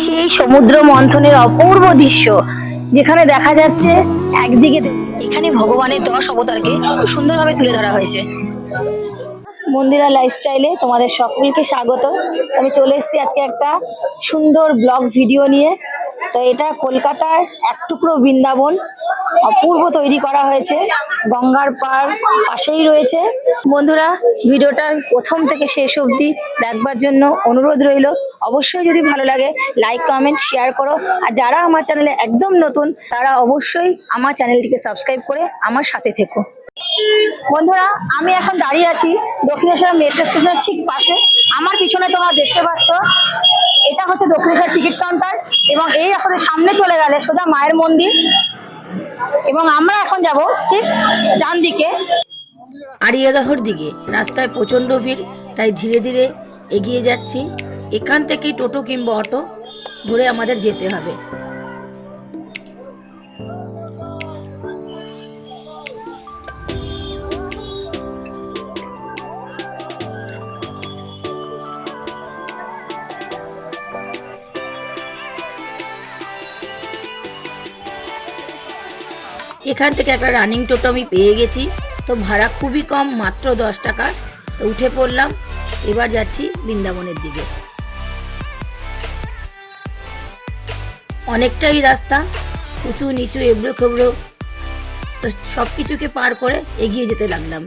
সেই সমুদ্র মন্থনের অপূর্ব দৃশ্য, যেখানে দেখা যাচ্ছে একদিকে এখানে ভগবানের 10 অবতারকে খুব সুন্দরভাবে তুলে ধরা হয়েছে। মন্দিরা লাইফস্টাইলে তোমাদের সকলকে স্বাগত। আমি চলে এসেছি আজকে একটা সুন্দর ব্লগ ভিডিও নিয়ে। তো এটা কলকাতার এক টুকরো বৃন্দাবন, অপূর্ব তৈরি করা হয়েছে, গঙ্গার পার পাশেই রয়েছে। বন্ধুরা, ভিডিওটার প্রথম থেকে শেষ অবধি দেখবার জন্য অনুরোধ রইল। অবশ্যই যদি ভালো লাগে লাইক, কমেন্ট, শেয়ার করো। আর যারা আমার চ্যানেলে একদম নতুন তারা অবশ্যই আমার চ্যানেলটিকে সাবস্ক্রাইব করে আমার সাথে থেকো। বন্ধুরা, আমি এখন দাঁড়িয়ে আছি দক্ষিণেশ্বর মেট্রো স্টেশনের ঠিক পাশে। আমার পিছনে তোমরা দেখতে পাচ্ছ, এটা হচ্ছে দক্ষিণেশ্বর টিকিট কাউন্টার, এবং এই এখন সামনে চলে গেলে সোজা মায়ের মন্দির, এবং আমরা এখন যাব ঠিক ডান দিকে আড়িয়াদহর দিকে। রাস্তায় প্রচণ্ড ভিড়, তাই ধীরে ধীরে এগিয়ে যাচ্ছি। এখান থেকেই টোটো কিংবা অটো ধরে আমাদের যেতে হবে। এখান থেকে একটা রানিং টোটো আমি পেয়ে গেছি। তো ভাড়া খুবই কম, মাত্র 10 টাকা। তো উঠে পড়লাম, এবার যাচ্ছি বৃন্দাবনের দিকে। অনেকটাই রাস্তা, উঁচু নিচু এবড়ো খেবড়ো, তো সব কিছুকে পার করে এগিয়ে যেতে লাগলাম।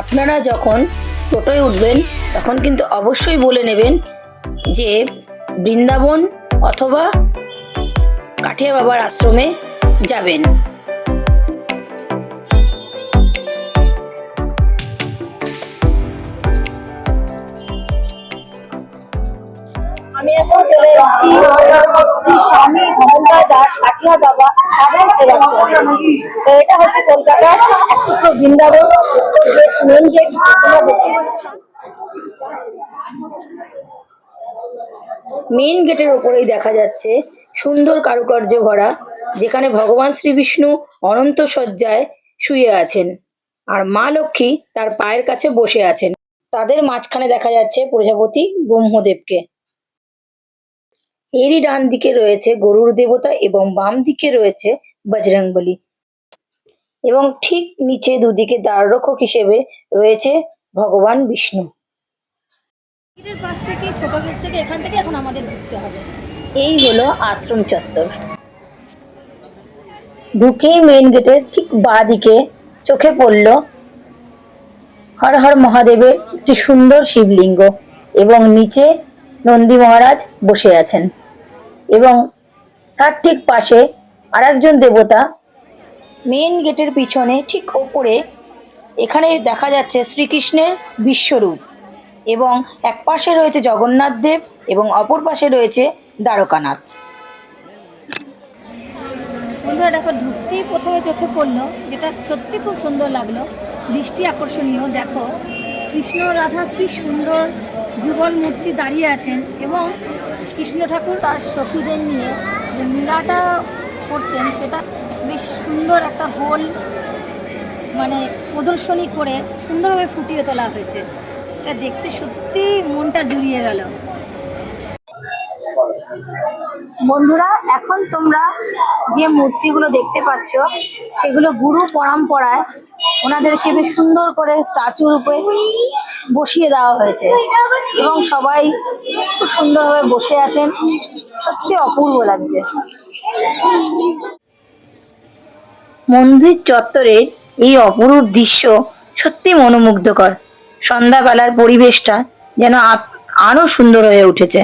আপনারা যখন টোটোয় উঠবেন তখন কিন্তু অবশ্যই বলে নেবেন যে বৃন্দাবন অথবা কাঠিয়া বাবার আশ্রমে যাবেন। আমি এখন চলে এসেছি শ্রী স্বামী ধনঞ্জয় দাস কাঠিয়া বাবা সাধন সেবাশ্রম। তো এটা হচ্ছে কলকাতার এক টুকরো বৃন্দাবন। মেন গেট মেইন গেটের ওপরেই দেখা যাচ্ছে সুন্দর কারুকার্য ভরা, যেখানে ভগবান শ্রী বিষ্ণু অনন্ত শয্যায় শুয়ে আছেন, আর মা লক্ষ্মী তার পায়ের কাছে বসে আছেন। তাদের মাঝখানে দেখা যাচ্ছে প্রজাপতি ব্রহ্মদেবকে। এরই ডান দিকে রয়েছে গরুর দেবতা এবং বাম দিকে রয়েছে বজরংবলী, এবং ঠিক নিচে দুদিকে দ্বাররক্ষক হিসেবে রয়েছে ভগবান বিষ্ণু। গেটের পাশ থেকে ছোট গেট থেকে এখান থেকে এখন আমাদের ঢুকতে হবে। এই হলো আশ্রম চত্বর। ঢুকেই মেইন গেটের ঠিক বাঁ দিকে চোখে পড়ল হর হর মহাদেবের একটি সুন্দর শিবলিঙ্গ, এবং নিচে নন্দী মহারাজ বসে আছেন, এবং তার ঠিক পাশে আরেকজন দেবতা। মেইন গেটের পিছনে ঠিক ওপরে এখানে দেখা যাচ্ছে শ্রীকৃষ্ণের বিশ্বরূপ, এবং এক পাশে রয়েছে জগন্নাথ দেব এবং অপর পাশে রয়েছে দ্বারকানাথ। বন্ধুরা দেখো, ঢুকতেই প্রথমে চোখে পড়লো, যেটা সত্যি খুব সুন্দর লাগলো, দৃষ্টি আকর্ষণীয়। দেখো কৃষ্ণ রাধা কি সুন্দর যুগল মূর্তি দাঁড়িয়ে আছেন, এবং কৃষ্ণ ঠাকুর তার সখীদের নিয়ে যে লীলাটা করতেন সেটা বেশ সুন্দর একটা গোল মানে প্রদর্শনী করে সুন্দরভাবে ফুটিয়ে তোলা হয়েছে। এটা দেখতে সত্যি মনটা জুড়িয়ে গেল। বন্ধুরা, এখন তোমরা যে মূর্তিগুলো দেখতে পাচ্ছ সেগুলো গুরু পরম্পরায় ওনাদেরকে বেশ সুন্দর করে স্ট্যাচুর উপরে বসিয়ে দেওয়া হয়েছে, এবং সবাই খুব সুন্দরভাবে বসে আছেন। সত্যি অপূর্ব লাগছে। মন্দির চত্বরের এই অপরূপ দৃশ্য সত্যি মনোমুগ্ধকর। সন্ধ্যাবেলার পরিবেশটা যেন আরো সুন্দর হয়ে উঠেছে।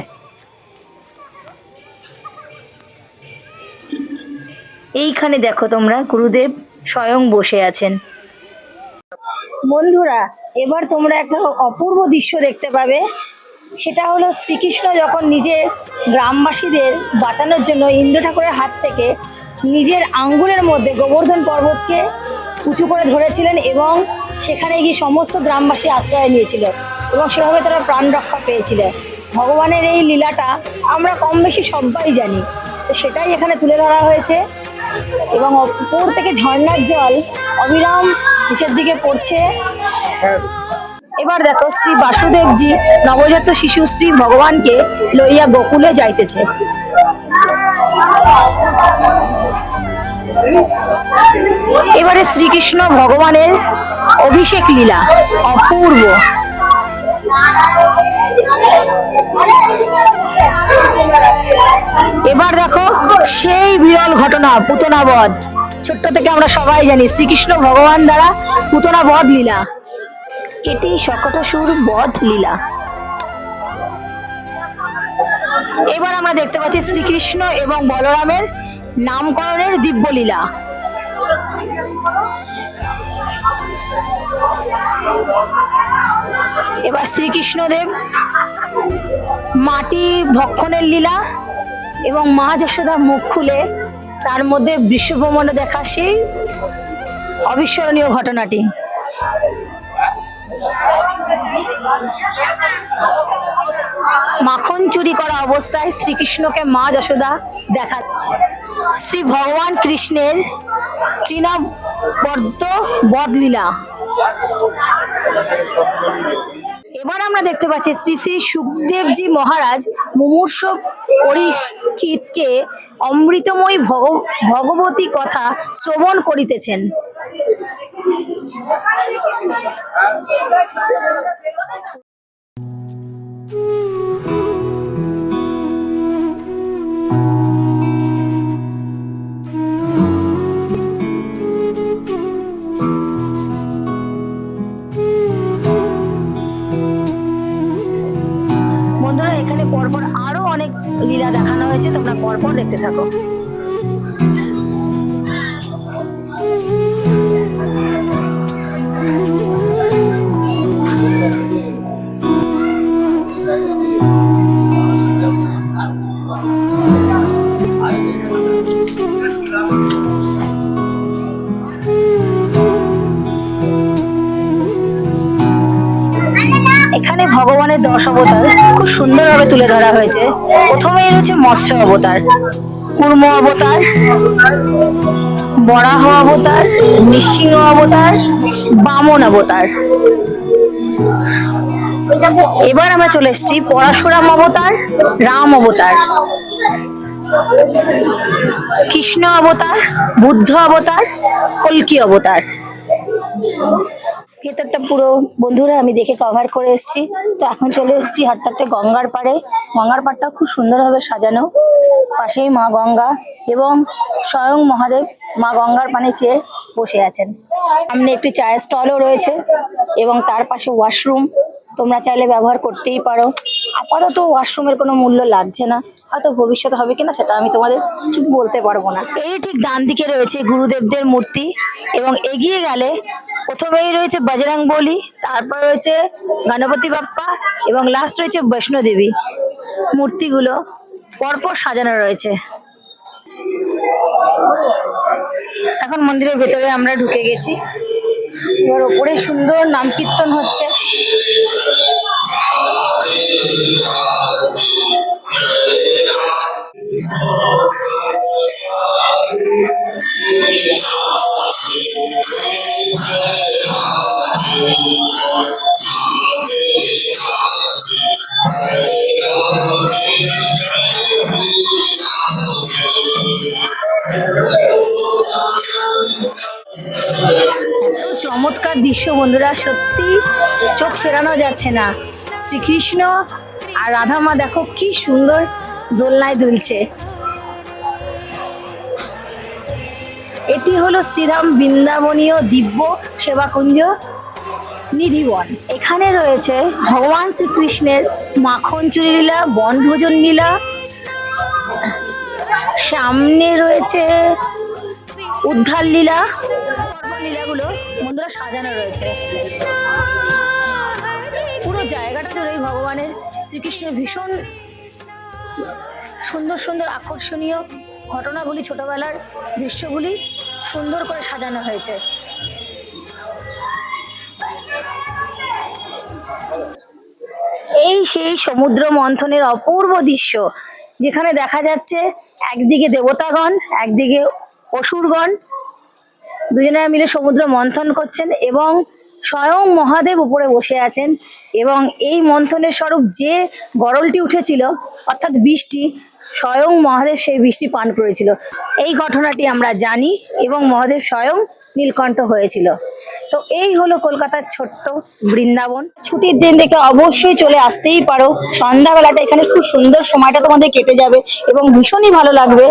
এইখানে দেখো তোমরা, গুরুদেব স্বয়ং বসে আছেন। বন্ধুরা, এবার তোমরা একটা অপূর্ব দৃশ্য দেখতে পাবে। সেটা হলো শ্রীকৃষ্ণ যখন নিজের গ্রামবাসীদের বাঁচানোর জন্য ইন্দ্র ঠাকুরের হাত থেকে নিজের আঙ্গুলের মধ্যে গোবর্ধন পর্বতকে উঁচু করে ধরেছিলেন, এবং সেখানে গিয়ে সমস্ত গ্রামবাসী আশ্রয় নিয়েছিল, এবং সেভাবে তারা প্রাণ রক্ষা পেয়েছিলেন। ভগবানের এই লীলাটা আমরা কম বেশি সবাই জানি, তো সেটাই এখানে তুলে ধরা হয়েছে। এবং উপর থেকে ঝর্ণার জল অবিরাম নিচের দিকে পড়ছে। এবার দেখো শ্রী বাসুদেবজি নবজাত শিশু শ্রী ভগবানকে লইয়া গোকুলে যাইতেছে। এবারে শ্রীকৃষ্ণ ভগবানের অভিষেক লীলা অপূর্ব। এবার দেখো সেই বিরল ঘটনা পুতনা বধ। ছোট্ট থেকে আমরা সবাই জানি শ্রীকৃষ্ণ ভগবান দ্বারা পুতনা বধ লীলা, এটি শকটাসুর বধ লীলা। এবার আমরা দেখতে পাচ্ছি শ্রীকৃষ্ণ এবং বলরামের নামকরণের দিব্য লীলা। এবার শ্রীকৃষ্ণদেব মাটি ভক্ষণের লীলা এবং মা যশোদা মুখ খুলে তার মধ্যে বিশ্বব্রহ্মাণ্ড দেখা সেই অবিস্মরণীয় ঘটনাটি। মাখন চুরি করা অবস্থায় শ্রীকৃষ্ণকে মা যশোদা দেখা। শ্রী ভগবান কৃষ্ণের তৃণাবর্ত বধ লীলা। এবার আমরা দেখতে পাচ্ছি শ্রী শ্রী সুখদেবজি মহারাজ মুমূর্ষ পরীক্ষিতকে অমৃতময়ী ভগবতী কথা শ্রবণ করিতেছেন। বন্ধুরা এখানে পরপর আরো অনেক লীলা দেখানো হয়েছে, তোমরা পরপর দেখতে থাকো। এখানে ভগবানের 10 অবতার খুব সুন্দরভাবে তুলে ধরা হয়েছে। প্রথমেই রয়েছে মৎস্য অবতার, কুর্ম অবতার, বরাহ অবতার, নৃসিংহ অবতার, বামন অবতার। এবার আমরা চলে এসেছি পরশুরাম অবতার, রাম অবতার, কৃষ্ণ অবতার, বুদ্ধ অবতার, কল্কি অবতার। ভেতরটা পুরো বন্ধুরা আমি দেখে কভার করে এসেছি। তো এখন চলে এসেছি হাঁটতে গঙ্গার পাড়ে। গঙ্গার পাড়টা খুব সুন্দরভাবে সাজানো, পাশেই মা গঙ্গা এবং স্বয়ং মহাদেব মা গঙ্গার পানে চেয়ে বসে আছেন। সামনে একটি চায়ের স্টলও রয়েছে এবং তার পাশে ওয়াশরুম, তোমরা চাইলে ব্যবহার করতেই পারো। আপাতত ওয়াশরুমের কোনো মূল্য লাগছে না, হয়তো ভবিষ্যতে হবে কিনা সেটা আমি তোমাদের ঠিক বলতে পারবো না। এই ঠিক ডান দিকে রয়েছে গুরুদেবদের মূর্তি এবং এগিয়ে গেলে প্রথমেই রয়েছে বজরং বলী, তারপর রয়েছে গণপতি বাপ্পা এবং লাস্ট রয়েছে বৈষ্ণোদেবী। মূর্তিগুলো পরপর সাজানো রয়েছে। এখন মন্দিরের ভেতরে আমরা ঢুকে গেছি। এবার ওপরে সুন্দর নাম কীর্তন হচ্ছে। এত চমৎকার দৃশ্য বন্ধুরা, সত্যি চোখ ফেরানো যাচ্ছে না। শ্রীকৃষ্ণ আর রাধা মা দেখো কি সুন্দর দোলনায় দুলছে। এটি হলো শ্রীধাম বৃন্দাবনীয় দিব্য সেবাকুঞ্জ নিধিবন। এখানে রয়েছে ভগবান শ্রীকৃষ্ণের মাখন চুরি লীলা, বনভোজন লীলা, সামনে রয়েছে উদ্ধার লীলা। লীলাগুলো বন্ধুরা সাজানো রয়েছে। পুরো জায়গাটা ধরেই ভগবানের শ্রীকৃষ্ণের ভীষণ সুন্দর সুন্দর আকর্ষণীয় ঘটনাগুলি, ছোটবেলার দৃশ্যগুলি সুন্দর করে সাজানো হয়েছে। এই সেই সমুদ্র মন্থনের অপূর্ব দৃশ্য, যেখানে দেখা যাচ্ছে একদিকে দেবতাগণ, একদিকে অসুরগণ দুজনে মিলে সমুদ্র মন্থন করছেন এবং স্বয়ং মহাদেব উপরে বসে আছেন এবং এই মন্থনের স্বরূপ যে গরলটি উঠেছিল অর্থাৎ বৃষ্টি, স্বয়ং মহাদেব সেই বৃষ্টি পান করেছিল। এই ঘটনাটি আমরা জানি এবং মহাদেব স্বয়ং নীলকণ্ঠ হয়েছিল। তো এই হলো কলকাতার ছোট্ট বৃন্দাবন। ছুটির দিন দেখে অবশ্যই চলে আসতেই পারো। সন্ধ্যাবেলাটা এখানে খুব সুন্দর সময়টা তোমাদের কেটে যাবে এবং ভীষণই ভালো লাগবে।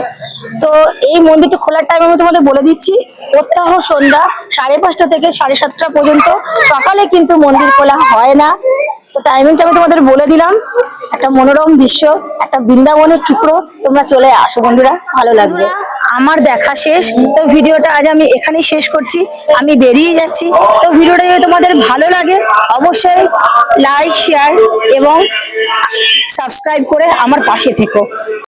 তো এই মন্দিরটা খোলার টাইম আমি তোমাদের বলে দিচ্ছি, প্রত্যহ সন্ধ্যা 5:30 থেকে 7:30 পর্যন্ত। সকালে কিন্তু মন্দির খোলা হয় না। তো টাইমিংটা আমি তোমাদের বলে দিলাম। একটা মনোরম দৃশ্য, একটা বৃন্দাবনের টুকরো। তোমরা চলে আসো বন্ধুরা, ভালো লাগবে। আমার দেখা শেষ, তো ভিডিওটা আজ আমি এখানেই শেষ করছি। আমি বেরিয়ে যাচ্ছি। তো ভিডিওটা যদি তোমাদের ভালো লাগে অবশ্যই লাইক, শেয়ার এবং সাবস্ক্রাইব করে আমার পাশে থেকো।